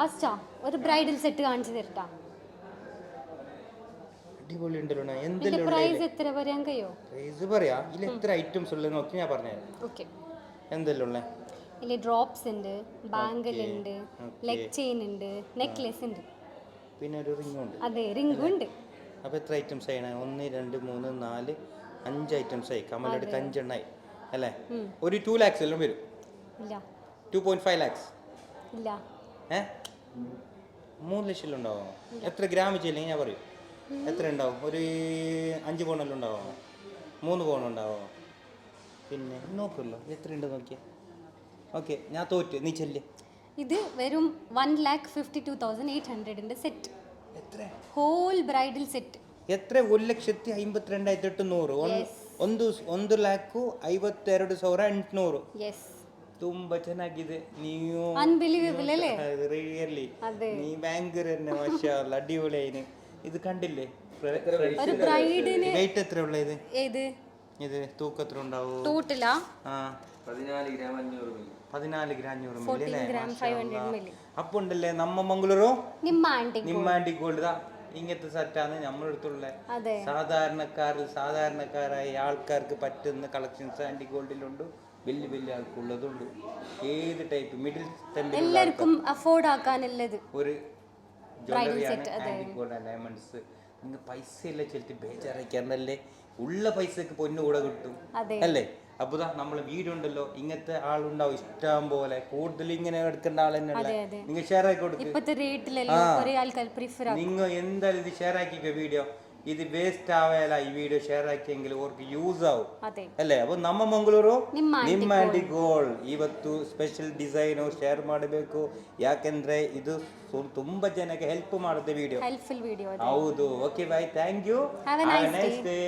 ആസ്റ്റാ ഒരു bridal set കാണിച്ചു തരട്ടാ. അടിപൊളി ഉണ്ടല്ലോ. ഇതിന്റെ എന്തെല്ലാം പ്രൈസ് എത്ര പറയാൻ കഴിയോ? പ്രൈസ് പറയാ. ഇതിൽ എത്ര ഐറ്റംസ് ഉള്ളത് നോക്കി ഞാൻ പറഞ്ഞുതരാം. ഓക്കെ. എന്തെല്ലാം ഉള്ളത്? ഇതിൽ ഡ്രോപ്സ് ഉണ്ട്, ബാങ്കിൾ ഓക്കെ ഉണ്ട്, ഓക്കെ. ലെഗ് ചെയിൻ ഉണ്ട്, നെക്ലെസ് ഉണ്ട്. പിന്നെ ഒരു റിംഗ് ഉണ്ട്. അതെ, റിംഗും ഉണ്ട്. അപ്പോൾ എത്ര ഐറ്റംസ് ആയിണ്? 1 2 3 4 5 ഐറ്റംസ് ആയി. കമലെടുത്ത് 5 എണ്ണായി അല്ലേ? ഒരു 2 lakhs എല്ലാം വരും. ഇല്ല 2.5 lakhs. ഇല്ല. 3 ലക്ഷം ഉണ്ടാവുമോ? എത്ര ഗ്രാം ചെയ്യില്ലെങ്കിൽ ഞാൻ പറയും. എത്ര ഉണ്ടാവും? ഒരു 5 പൗണെല്ലാം ഉണ്ടാവുമോ? 3 പൗൺ ഉണ്ടാവുമോ? പിന്നെ നോക്കുമല്ലോ എത്ര ഉണ്ട് നോക്കിയാൽ. ഓക്കെ, ഞാൻ തോറ്റ്, നീ ചെല്ല്. ഇത് വെറും 1,52,800 സെറ്റ്. എത്ര? Whole bridal set. ಎತ್ರೆ 1,52,800 1,52,800. യെസ്. ತುಂಬಾ ಚೆನ್ನಾಗಿದೆ. ನೀವು ಅನ್ಬಿಲೀವೇಬಲ್ ಅല്ലേ? ರಿಯಲಿ ಅದೇ. ನೀ ಭಯಂಕರ ಮಾಷಾಅಲ್ಲಾ, ಅടിപൊളിയായിന്. ഇത് കണ്ടില്ലേ? ഒരു ബ്രൈഡിന് വെയിറ്റ് എത്ര ഉള്ള ഇത്? ഏത് ഇത് തൂക്കം എത്ര ഉണ്ടാവും? ടോട്ടലാ 14 ഗ്രാം 500 മില്ലി. 14 gram 500 milli. അപ്പൊ ഉണ്ടല്ലേ നമ്മ മംഗളൂരു ನಿಮ್ಮ ആന്റി ഗോൾഡ് ഇങ്ങനത്തെ സെറ്റാണ് നമ്മളെടുത്തുള്ള സാധാരണക്കാരായ ആൾക്കാർക്ക് പറ്റുന്ന കളക്ഷൻസ് ആന്റി ഗോൾഡിലുണ്ട്. വലിയ വലിയ ആൾക്കുള്ളതുണ്ട്. ഏത് ടൈപ്പ് മിഡിൽ എല്ലാവർക്കും അഫോർഡ് ആക്കാനുള്ളത് ഒരു ജ്വല്ലറിയാണ് ആന്റി ഗോൾഡ് ആൻഡ് ഡയമണ്ട്സ്. നിങ്ങൾ പൈസ എല്ലാം ചെലുത്തി ബേജാറിയിക്കാണ്ടല്ലേ, ഉള്ള പൈസക്ക് പൊന്നു കൂടെ കിട്ടും അല്ലേ? അപ്പോൾ നമ്മൾ വീടുണ്ടല്ലോ, ഇങ്ങനത്തെ ആളുണ്ടാവും ഇഷ്ടം പോലെ. കൂടുതൽ ഇങ്ങനെ എടുക്കേണ്ട ആൾ തന്നെയല്ലേ. നിങ്ങൾ ഷെയർ ആക്കി കൊടുക്കും. നിങ്ങൾ എന്തായാലും ഇത് ഷെയർ ആക്കിക്കോ വീഡിയോ. ഇത് വേസ്റ്റ് ആവേല. ಈ ವಿಡಿಯೋ ಶೇರ್ ಆಕಿಯಂಗಿಲ್ಲ ಅವ್ರಿಗೆ ಯೂಸ್ ಆವು ಅಲ್ಲೇ. ಅಪ್ಪ ನಮ್ಮ ಮಂಗಳೂರು ನಿಮ್ಮ ಆಂಟಿ ಗೋಲ್ಡ್ ಇವತ್ತು ಸ್ಪೆಷಲ್ ಡಿಸೈನ್ ಶೇರ್ ಮಾಡಬೇಕು. ಯಾಕೆಂದ್ರೆ ಇದು ತುಂಬಾ ಜನಕ್ಕೆ ಹೆಲ್ಪ್ ಮಾಡುತ್ತೆ ವಿಡಿಯೋ. ಹೌದು. Okay bye, thank you. Have a nice day.